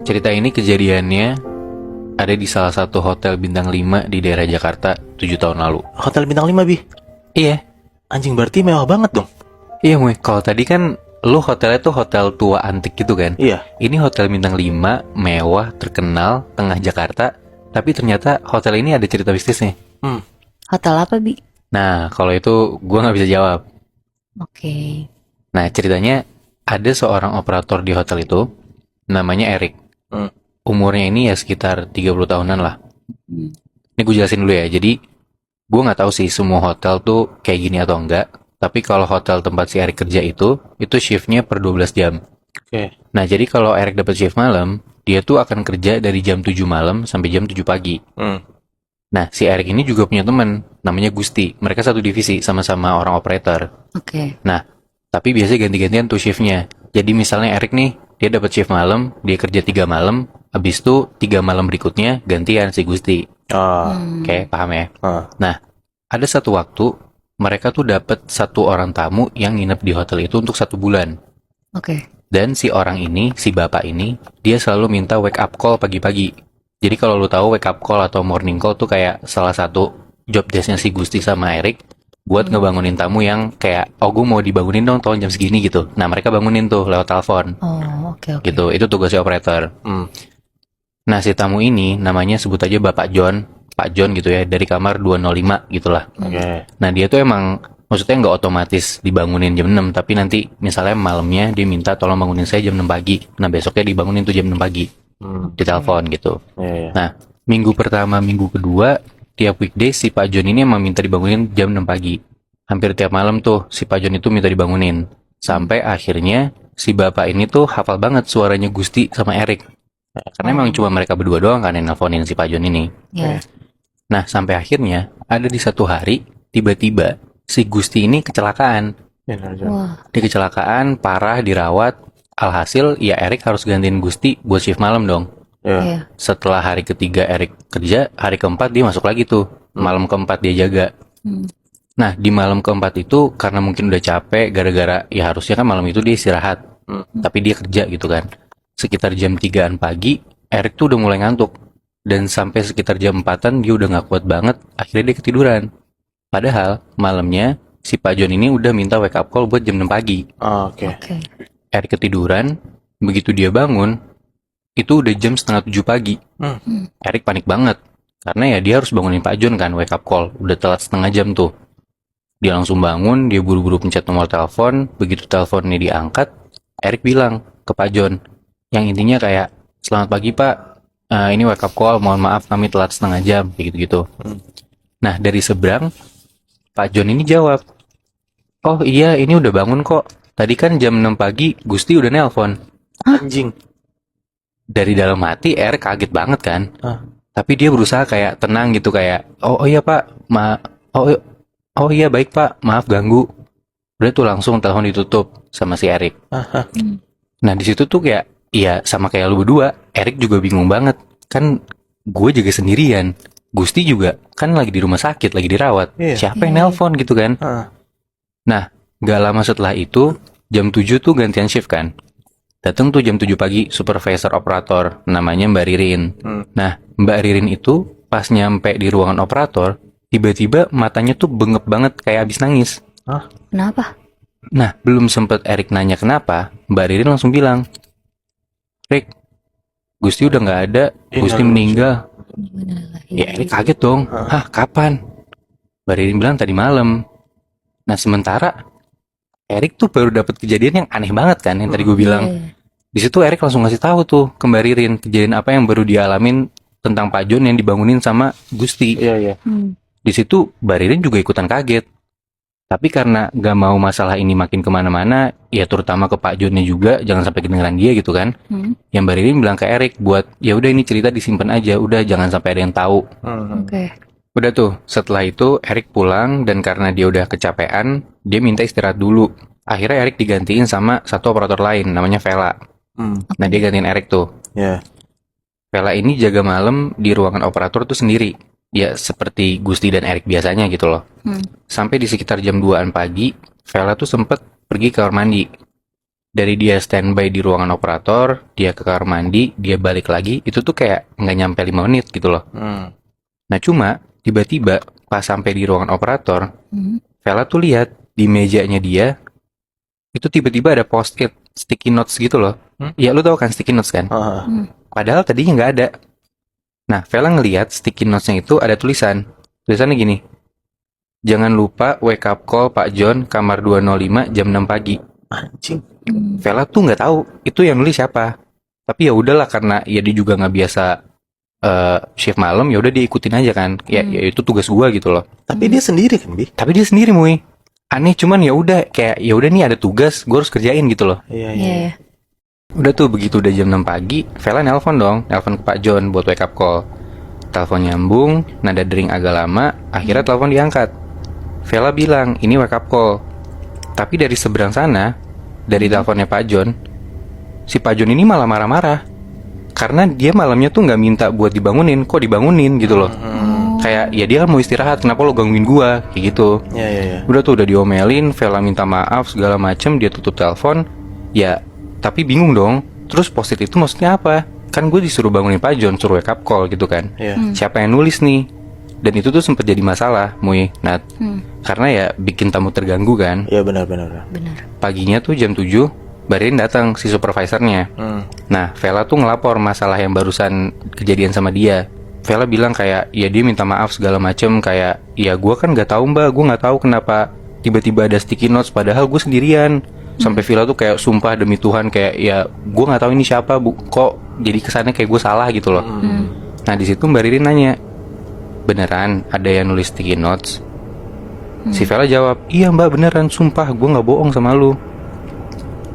Cerita ini kejadiannya ada di salah satu hotel bintang 5 di daerah Jakarta 7 tahun lalu. Hotel bintang 5, Bi. Iya, Anjing, berarti mewah banget dong. iya Muy. Kalau tadi kan lu hotelnya tuh hotel tua antik gitu kan. Iya. Ini hotel bintang 5, mewah, terkenal, tengah Jakarta. Tapi ternyata hotel ini ada cerita bisnisnya. Hotel apa, Bi? Nah, kalau itu gua nggak bisa jawab. Oke. Nah, ceritanya ada seorang operator di hotel itu, namanya Erik. Umurnya ini ya sekitar 30 tahunan lah. Ini gue jelasin dulu ya. Jadi, gue nggak tahu sih semua hotel tuh kayak gini atau enggak. Tapi kalau hotel tempat si Erik kerja itu shiftnya per 12 jam. Oke. Nah, jadi kalau Erik dapat shift malam, dia tuh akan kerja dari jam 7 malam sampai jam 7 pagi. Nah, si Erik ini juga punya teman, namanya Gusti. Mereka satu divisi, sama-sama orang operator. Oke. Nah, tapi biasanya ganti-gantian tuh shiftnya. Jadi misalnya Erik nih, dia dapat shift malam, dia kerja 3 malam, habis itu 3 malam berikutnya gantian si Gusti. Oke, paham ya? Nah, ada satu waktu, mereka tuh dapat satu orang tamu yang nginep di hotel itu untuk 1 bulan. Oke. Dan si orang ini, si bapak ini, dia selalu minta wake up call pagi-pagi. Jadi kalau lu tahu wake up call atau morning call tuh kayak salah satu job desk-nya si Gusti sama Erik buat ngebangunin tamu yang kayak, oh gue mau dibangunin dong tolong jam segini gitu. Nah mereka bangunin tuh lewat telepon Oh, oke. gitu. Itu tugasnya operator. Nah si tamu ini namanya sebut aja Bapak John, Pak John gitu ya, dari kamar 205 gitulah. Oke. Nah dia tuh emang maksudnya nggak otomatis dibangunin jam 6, tapi nanti misalnya malamnya dia minta tolong bangunin saya jam 6 pagi. Nah besoknya dibangunin tuh jam 6 pagi. Ditelepon gitu. Iya. Nah, minggu pertama, minggu kedua, tiap weekday si Pak John ini emang minta dibangunin jam 6 pagi. Hampir tiap malam tuh si Pak John itu minta dibangunin. Sampai akhirnya si bapak ini tuh hafal banget suaranya Gusti sama Erik. Karena emang cuma mereka berdua doang kan yang nelfonin si Pak John ini. Ya. Nah, sampai akhirnya ada di satu hari, tiba-tiba si Gusti ini kecelakaan. Wah. Dia kecelakaan, parah, dirawat. Alhasil, ya Erik harus gantiin Gusti buat shift malam dong. Iya. Setelah hari ketiga Erik kerja, hari keempat dia masuk lagi tuh. Malam keempat dia jaga. Nah, di malam keempat itu karena mungkin udah capek gara-gara ya harusnya kan malam itu dia istirahat. Tapi dia kerja gitu kan. Sekitar jam 3-an pagi, Erik tuh udah mulai ngantuk. Dan sampai sekitar jam 4-an dia udah gak kuat banget, akhirnya dia ketiduran. Padahal malamnya si Pak John ini udah minta wake up call buat jam 6 pagi. Oke. Oke. Erik ketiduran, begitu dia bangun, itu udah jam setengah 7 pagi. Erik panik banget, karena ya dia harus bangunin Pak John kan, wake up call. Udah telat setengah jam tuh. Dia langsung bangun, dia buru-buru pencet nomor telepon. Begitu teleponnya diangkat, Erik bilang ke Pak John, yang intinya kayak, selamat pagi Pak, ini wake up call, mohon maaf kami telat setengah jam, kayak gitu-gitu. Nah dari seberang, Pak John ini jawab, oh iya ini udah bangun kok. Tadi kan jam 6 pagi Gusti udah nelpon. Anjing. Dari dalam hati Erik kaget banget kan. Ah. Tapi dia berusaha kayak tenang gitu kayak, oh iya Pak, oh iya baik Pak, maaf ganggu. Udah tuh langsung telepon ditutup sama si Erik. Nah di situ tuh kayak, iya sama kayak lu berdua, Erik juga bingung banget. Kan gue juga sendirian. Gusti juga kan lagi di rumah sakit, lagi dirawat. Iya. Siapa yang nelpon gitu kan? Nah, gak lama setelah itu, jam 7 tuh gantian shift kan. Datang tuh jam 7 pagi supervisor operator, namanya Mbak Ririn. Nah, Mbak Ririn itu pas nyampe di ruangan operator, tiba-tiba matanya tuh bengep banget kayak abis nangis. Kenapa? Nah, belum sempet Erik nanya kenapa, Mbak Ririn langsung bilang, Rik, Gusti udah gak ada, Gusti meninggal. Ya Erik kaget dong. Hah, kapan? Mbak Ririn bilang tadi malam. Nah, sementara Erik tuh baru dapat kejadian yang aneh banget kan, yang tadi gue bilang. Di situ Erik langsung ngasih tahu tuh ke Mbak Ririn kejadian apa yang baru dialamin tentang Pak John yang dibangunin sama Gusti. Iya. Di situ Mbak Ririn juga ikutan kaget. Tapi karena gak mau masalah ini makin kemana-mana, ya terutama ke Pak Johnnya juga, jangan sampai kedengeran dia gitu kan. Yang Mbak Ririn bilang ke Erik buat, ya udah ini cerita disimpan aja, udah jangan sampai ada yang tahu. Oke. Udah tuh, setelah itu Erik pulang dan karena dia udah kecapean, dia minta istirahat dulu. Akhirnya Erik digantiin sama satu operator lain, namanya Vela. Nah dia gantiin Erik tuh. Iya. Vela ini jaga malam di ruangan operator tuh sendiri. Ya seperti Gusti dan Erik biasanya gitu loh. Sampai di sekitar jam 2-an pagi, Vela tuh sempet pergi ke kamar mandi. Dari dia standby di ruangan operator, dia ke kamar mandi, dia balik lagi, itu tuh kayak nggak nyampe 5 menit gitu loh. Nah cuma, tiba-tiba pas sampai di ruangan operator, Vela tuh lihat di mejanya dia, itu tiba-tiba ada post-it, sticky notes gitu loh. Ya lu tau kan sticky notes kan? Padahal tadinya nggak ada. Nah, Vela ngelihat sticky notes-nya itu ada tulisannya gini, jangan lupa wake up call Pak John, kamar 205 jam 6 pagi. Anjing. Vela tuh nggak tahu itu yang nulis siapa. Tapi ya udahlah karena ya dia juga nggak biasa shift malam, ya udah dia ikutin aja kan. Ya itu tugas gua gitu loh. Tapi dia sendiri kan, Bi? Tapi dia sendiri, Muy. Aneh cuman ya udah kayak ya udah nih ada tugas, gua harus kerjain gitu loh. Iya, Iya, iya. Udah tuh begitu udah jam 6 pagi, Vela nelpon ke Pak John buat wake up call. Telepon nyambung, nada dering agak lama, akhirnya telepon diangkat. Vela bilang, ini wake up call. Tapi dari seberang sana, dari teleponnya Pak John, si Pak John ini malah marah-marah. Karena dia malamnya tuh nggak minta buat dibangunin, kok dibangunin gitu loh. Kayak, ya dia kan mau istirahat, kenapa lo gangguin gua, kayak gitu. Iya. Udah tuh udah diomelin, Vela minta maaf segala macem, dia tutup telepon. Ya, tapi bingung dong. Terus post-it itu maksudnya apa? Kan gue disuruh bangunin Pak John, suruh wake up call gitu kan. Iya. Siapa yang nulis nih? Dan itu tuh sempet jadi masalah, Muy, Nat. Karena ya bikin tamu terganggu kan. Iya, benar. Benar. Paginya tuh jam 7, Barin datang si supervisornya. Nah, Vela tuh ngelapor masalah yang barusan kejadian sama dia. Vela bilang kayak, ya dia minta maaf segala macem. Kayak, ya gue kan gak tahu mbak, gue gak tahu kenapa tiba-tiba ada sticky notes padahal gue sendirian. Sampai Vela tuh kayak sumpah demi Tuhan kayak, ya gue gak tahu ini siapa bu, kok jadi kesannya kayak gue salah gitu loh. Nah di situ Mbak Ririn nanya, beneran ada yang nulis sticky notes? Si Vela jawab, iya mbak beneran, sumpah gue gak bohong sama lu.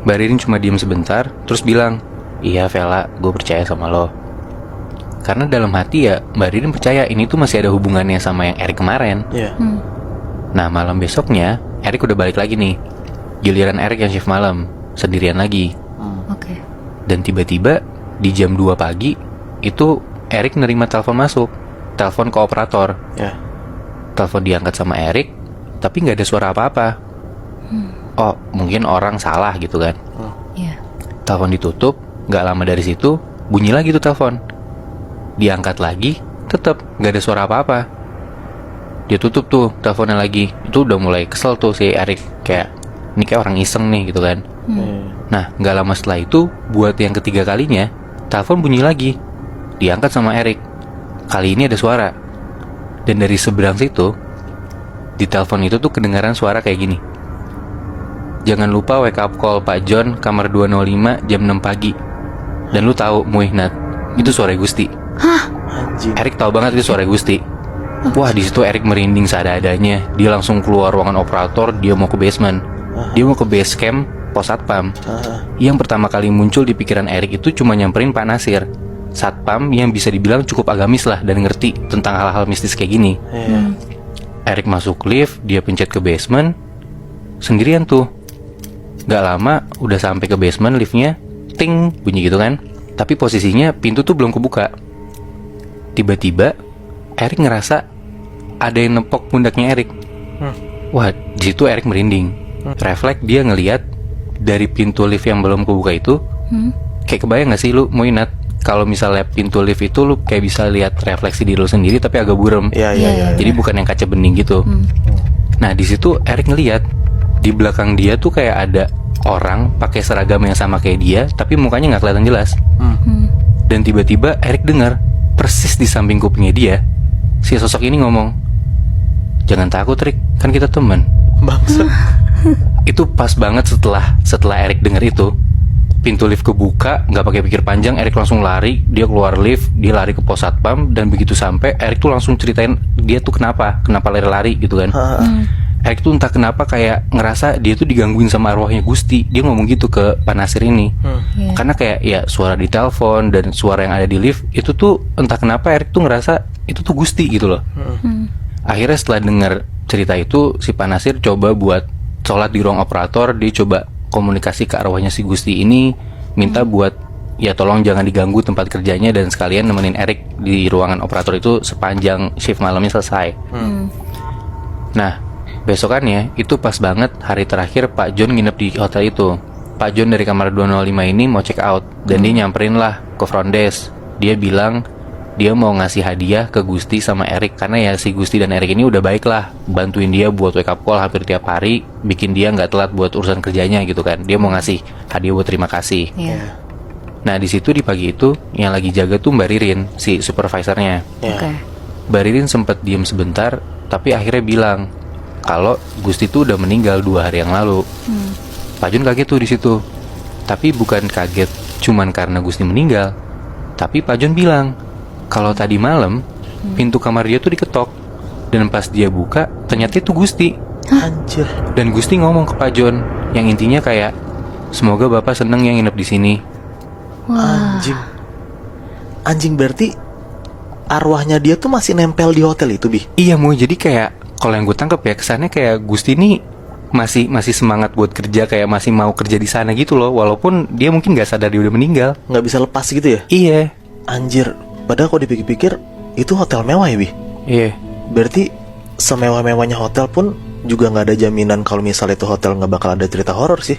Mbak Ririn cuma diem sebentar, terus bilang, iya Vela, gue percaya sama lo. Karena dalam hati ya Mbak Ririn percaya ini tuh masih ada hubungannya sama yang Erik kemarin. Iya. Nah malam besoknya Erik udah balik lagi nih. Giliran Erik yang shift malam, sendirian lagi. Oke. Dan tiba-tiba di jam 2 pagi itu Erik nerima telepon masuk, telepon ke operator. Iya. Telepon diangkat sama Erik, tapi nggak ada suara apa-apa. Oh mungkin orang salah gitu kan. Iya. Telepon ditutup, nggak lama dari situ bunyi lagi tuh telepon. Diangkat lagi, tetap nggak ada suara apa-apa. Dia tutup tuh teleponnya lagi. Itu udah mulai kesel tuh si Erik, kayak ini kayak orang iseng nih gitu kan. Nah nggak lama setelah itu, buat yang ketiga kalinya telepon bunyi lagi. Diangkat sama Erik. Kali ini ada suara. Dan dari seberang situ, di telepon itu tuh kedengaran suara kayak gini. Jangan lupa wake up call Pak John, kamar 205 jam 6 pagi. Dan lu tahu, Muy, Nat, itu suara Gusti. Anjing. Erik tahu banget itu suara Gusti. Wah, di situ Erik merinding seadanya. Dia langsung keluar ruangan operator, dia mau ke basement. Dia mau ke base camp pos satpam. Yang pertama kali muncul di pikiran Erik itu cuma nyamperin Pak Nasir, satpam yang bisa dibilang cukup agamis lah dan ngerti tentang hal-hal mistis kayak gini. Erik masuk lift, dia pencet ke basement, sendirian tuh. Gak lama udah sampai ke basement, liftnya ting bunyi gitu kan. Tapi posisinya pintu tuh belum kebuka. Tiba-tiba Erik ngerasa ada yang nepok pundaknya Erik. Wah, di situ Erik merinding. Refleks dia ngelihat dari pintu lift yang belum kebuka itu. Kayak kebayang gak sih lu, Moinat, kalau misalnya pintu lift itu lu kayak bisa lihat refleksi diri lu sendiri tapi agak buram. Iya. Jadi bukan yang kaca bening gitu. Nah di situ Erik ngelihat di belakang dia tuh kayak ada orang pakai seragam yang sama kayak dia, tapi mukanya nggak kelihatan jelas. Dan tiba-tiba Erik dengar persis di samping kupingnya dia, si sosok ini ngomong, jangan takut Rick, kan kita teman. Bangsat. Itu pas banget setelah Erik denger itu, pintu lift kebuka, nggak pakai pikir panjang, Erik langsung lari, dia keluar lift, dia lari ke pos satpam, dan begitu sampai, Erik tuh langsung ceritain dia tuh kenapa lari-lari gitu kan. Erik tuh entah kenapa kayak ngerasa dia tuh digangguin sama arwahnya Gusti. Dia ngomong gitu ke Pak Nasir ini. Karena kayak ya suara di telepon dan suara yang ada di lift itu tuh entah kenapa Erik tuh ngerasa itu tuh Gusti gitu loh. Akhirnya setelah dengar cerita itu, si Pak Nasir coba buat sholat di ruang operator. Dia coba komunikasi ke arwahnya si Gusti ini, minta buat ya tolong jangan diganggu tempat kerjanya dan sekalian nemenin Erik di ruangan operator itu sepanjang shift malamnya selesai. Nah besokannya itu pas banget hari terakhir Pak John nginep di hotel itu. Pak John dari kamar 205 ini mau check out. Dan dia nyamperin lah ke front desk. Dia bilang dia mau ngasih hadiah ke Gusti sama Erik. Karena ya si Gusti dan Erik ini udah baik lah, bantuin dia buat wake up call hampir tiap hari, bikin dia nggak telat buat urusan kerjanya gitu kan. Dia mau ngasih hadiah buat terima kasih. Iya. Nah di situ di pagi itu yang lagi jaga tuh Mbak Ririn, si supervisornya. Ya. Oke. Mbak Ririn sempat diem sebentar, tapi akhirnya bilang kalau Gusti tuh udah meninggal 2 hari yang lalu. Pak John kaget tuh di situ. Tapi bukan kaget cuman karena Gusti meninggal. Tapi Pak John bilang kalau tadi malam pintu kamar dia tuh diketok, dan pas dia buka ternyata itu Gusti. Anjir. Dan Gusti ngomong ke Pak John yang intinya kayak semoga Bapak seneng yang nginep di sini. Wah. Anjing berarti arwahnya dia tuh masih nempel di hotel itu, Bi. Iya mau jadi kayak kalau yang gue tangkap ya kesannya kayak Gusti ini masih semangat buat kerja, kayak masih mau kerja di sana gitu loh, walaupun dia mungkin nggak sadar dia udah meninggal. Nggak bisa lepas gitu ya? Iya. Anjir. Padahal kalau dipikir-pikir itu hotel mewah ya, Bi. Iya. Berarti semewah-mewahnya hotel pun juga nggak ada jaminan kalau misalnya itu hotel nggak bakal ada cerita horor sih.